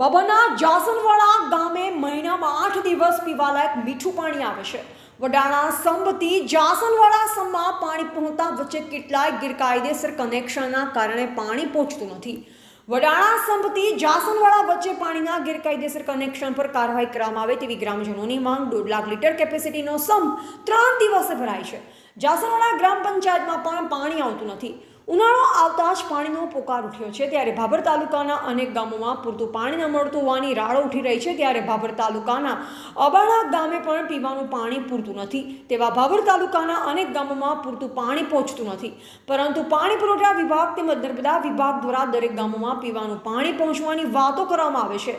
બાબરના જાસનવાડા ગામે મહિનામાં 8 દિવસ પીવાલાયક મીઠું પાણી આવે છે। વડાણા સંબથી જાસનવાડા સમમાં પાણી પહોંચતા વચ્ચે કેટલાય ગેરકાયદેસર કનેક્શનના કારણે પાણી પહોંચતું નથી। વડાણા સંબથી જાસનવાડા વચ્ચે પાણીના ગેરકાયદેસર કનેક્શન પર કાર્યવાહી કરવામાં આવે તેવી ગ્રામજનોની માંગ। 1.5 લાખ લીટર કેપેસિટીનો સંપ 3 દિવસે ભરાય છે। જાસનવાડા ગ્રામ પંચાયતમાં પણ પાણી આવતું નથી। ઉનાળો આવતા જ પાણીનો પોકાર ઉઠ્યો છે, ત્યારે ભાભર તાલુકાના અનેક ગામોમાં પૂરતું પાણી ન મળતું હોવાની રાડો ઉઠી રહી છે। ત્યારે ભાભર તાલુકાના અબાણા ગામે પણ પીવાનું પાણી પૂરતું નથી। તેવા ભાભર તાલુકાના અનેક ગામોમાં પૂરતું પાણી પહોંચતું નથી, પરંતુ પાણી પુરવઠા વિભાગ તેમજ નર્મદા વિભાગ દ્વારા દરેક ગામોમાં પીવાનું પાણી પહોંચવાની વાતો કરવામાં આવે છે।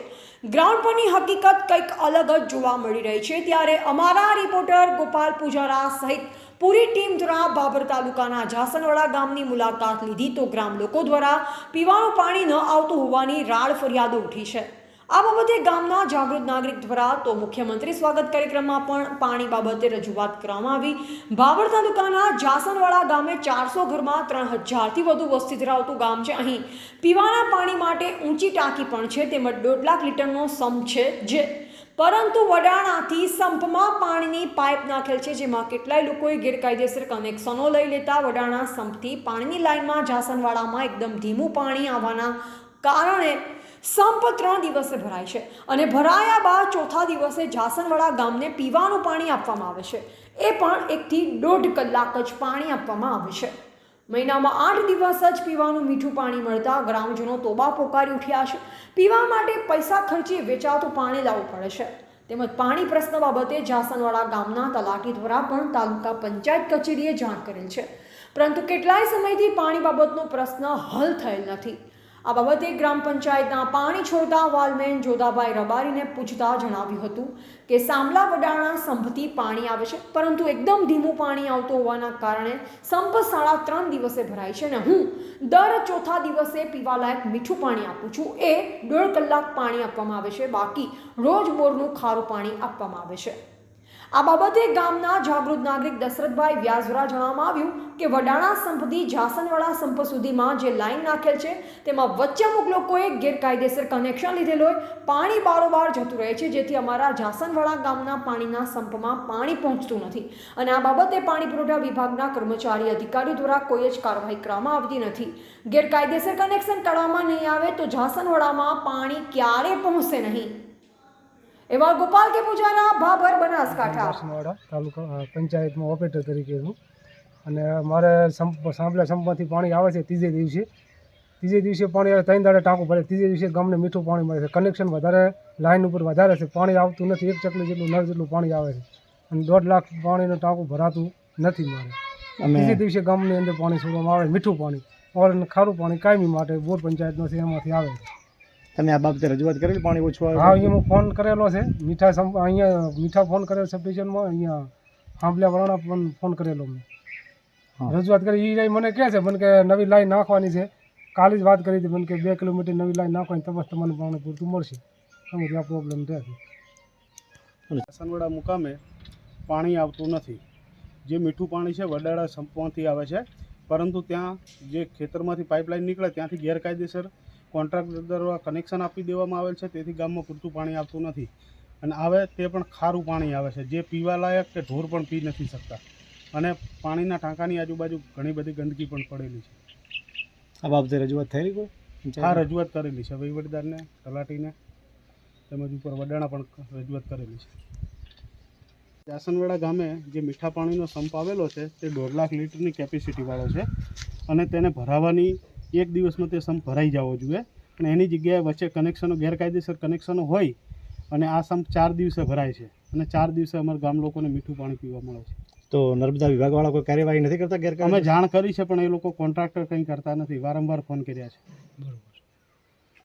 ગ્રાઉન્ડ પરની હકીકત કંઈક અલગ જ જોવા મળી રહી છે। ત્યારે અમારા રિપોર્ટર ગોપાલ પૂજારા સહિત પૂરી ટીમ દ્વારા ભાભર તાલુકાના જાસનવાડા ગામની મુલાકાત લીધી તો ગ્રામ લોકો દ્વારા પીવાનું પાણી ન આવતું હોવાની રાડ ફરિયાદો ઉઠી છે। આ બાબતે ગામના જાગૃત નાગરિક દ્વારા તો મુખ્યમંત્રી સ્વાગત કાર્યક્રમમાં પણ પાણી બાબતે રજૂઆત કરવામાં આવી। ભાભર તાલુકાના જાસનવાડા ગામે 400 ઘરમાં 3000થી વધુ વસ્તી ધરાવતું ગામ છે। અહીં પીવાના પાણી માટે ઊંચી ટાંકી પણ છે, તેમજ 1.5 લાખ લીટરનો સંપ છે, પરંતુ વડાણાથી સંપમાં પાણીની પાઇપ નાખેલ છે, જેમાં કેટલાય લોકોએ ગેરકાયદેસર કનેક્શનો લઈ લેતા વડાણા સંપથી પાણીની લાઇનમાં જાસનવાડામાં એકદમ ધીમું પાણી આવવાના કારણે સંપ 3 દિવસે ભરાય છે અને ભરાયા બાદ ચોથા દિવસે જાસનવાડા ગામને પીવાનું પાણી આપવામાં આવે છે। એ પણ 1 થી 1.5 કલાક જ પાણી આપવામાં આવે છે। મહિનામાં 8 દિવસ જ પીવાનું મીઠું પાણી મળતા ગ્રામજનો તોબા પોકારી ઉઠ્યા છે। પીવા માટે પૈસા ખર્ચી વેચાતું પાણી લાવવું પડે છે, તેમજ પાણી પ્રશ્ન બાબતે જાસનવાડા ગામના તલાટી દ્વારા પણ તાલુકા પંચાયત કચેરીએ જાણ કરેલ છે, પરંતુ કેટલાય સમયથી પાણી બાબતનો પ્રશ્ન હલ થયેલ નથી। આ બાબતે ગ્રામ પંચાયતના પાણી છોડતા વાલમેન જોધાભાઈ રબારીને પૂછતા જણાવ્યું હતું કે સાંભલા વડાણા સંપથી પાણી આવે છે, પરંતુ એકદમ ધીમું પાણી આવતું હોવાના કારણે સંપ 3.5 દિવસે ભરાય છે અને હું દર ચોથા દિવસે પીવાલાયક મીઠું પાણી આપું છું। એ 1.5 કલાક પાણી આપવામાં આવે છે, બાકી રોજ બોરનું ખારું પાણી આપવામાં આવે છે। આ બાબતે ગામના જાગૃત નાગરિક દશરથભાઈ વ્યાસ દ્વારા જણાવવામાં આવ્યું કે વડાણા સંપથી જાસનવાડા સંપ સુધીમાં જે લાઈન નાખેલ છે તેમાં વચ્ચે અમુક લોકોએ ગેરકાયદેસર કનેક્શન લીધેલ હોય, પાણી બારોબાર જતું રહે છે, જેથી અમારા જાસનવાડા ગામના પાણીના સંપમાં પાણી પહોંચતું નથી અને આ બાબતે પાણી પુરવઠા વિભાગના કર્મચારી અધિકારીઓ દ્વારા કોઈ જ કાર્યવાહી કરવામાં આવતી નથી। ગેરકાયદેસર કનેક્શન કાઢવામાં નહીં આવે તો જાસનવાડામાં પાણી ક્યારે પહોંચશે નહીં। એવા ગોપાલ કે પૂજારા, ભાભર, બનાસકાંઠા। જાસનવાડા તાલુકા પંચાયતમાં ઓપરેટર તરીકે છું અને મારે સાંભળા સંપમાંથી પાણી આવે છે ત્રીજે દિવસે પાણી આવે, 3 દાડે ટાંકું ભરે, ત્રીજે દિવસે ગામને મીઠું પાણી મળે છે। કનેક્શન વધારે લાઈન ઉપર વધારે છે, પાણી આવતું નથી। 1 ચકલી જેટલું નળ જેટલું પાણી આવે છે અને 1.5 લાખ પાણીનું ટાંકું ભરાતું નથી મારે। ત્રીજે દિવસે ગામની અંદર પાણી છોડવામાં આવે, મીઠું પાણી ઓર ખારું પાણી કાયમી માટે બોર પંચાયતનો છે એમાંથી આવે છે। તમે આ બાબતે રજૂઆત કરેલી પાણી ઓછું આવે? હા, અહીંયા હું ફોન કરેલો છે, અહીંયા મીઠા ફોન કરેલો સબ ડિવિઝનમાં, અહીંયા સાંભળ્યા વરાણા પણ ફોન કરેલો મેં, રજૂઆત કરી। એ મને કહે છે મને કે નવી લાઈન નાખવાની છે, કાલે જ વાત કરી હતી મને કે 2 કિલોમીટર નવી લાઈન નાખવાની, તપાસ તમને પાણી પૂરતું મળશે, તમે ત્યાં પ્રોબ્લેમ રહેશે। જાસનવાડા મુકામે પાણી આવતું નથી। જે મીઠું પાણી છે વડાણા સંપમાંથી આવે છે, પરંતુ ત્યાં જે ખેતરમાંથી પાઇપલાઇન નીકળે ત્યાંથી ગેરકાયદેસર કોન્ટ્રાક્ટર દ્વારા કનેક્શન આપી દેવામાં આવેલ છે, તેથી ગામમાં પૂરતું પાણી આવતું નથી અને આવે તે પણ ખારું પાણી આવે છે, જે પીવાલાયક કે ઢોર પણ પી નથી શકતા અને પાણીના ટાંકાની આજુબાજુ ઘણી બધી ગંદકી પણ પડેલી છે। આ બાબતે રજૂઆત થયેલી કોઈ? આ રજૂઆત કરેલી છે વહીવટદારને, તલાટીને, તેમજ ઉપર વડાણા પણ રજૂઆત કરેલી છે। જાસનવાડા ગામે જે મીઠા પાણીનો સંપ આવેલો છે તે 1.5 લાખ લીટરની કેપેસિટીવાળો છે અને તેને ભરાવાની 1 દિવસમાં તે સંપ ભરાઈ જવો જોઈએ અને એની જગ્યાએ વચ્ચે કનેક્શનો ગેરકાયદેસર કનેક્શનો હોય અને આ સંપ 4 દિવસે ભરાય છે અને 4 દિવસે અમારા ગામ લોકોને મીઠું પાણી પીવા મળે છે। તો નર્મદા વિભાગવાળા કોઈ કાર્યવાહી નથી કરતા? અમે જાણ કરી છે પણ એ લોકો કોન્ટ્રાક્ટર કંઈ કરતા નથી, વારંવાર ફોન કર્યા છે। બરાબર।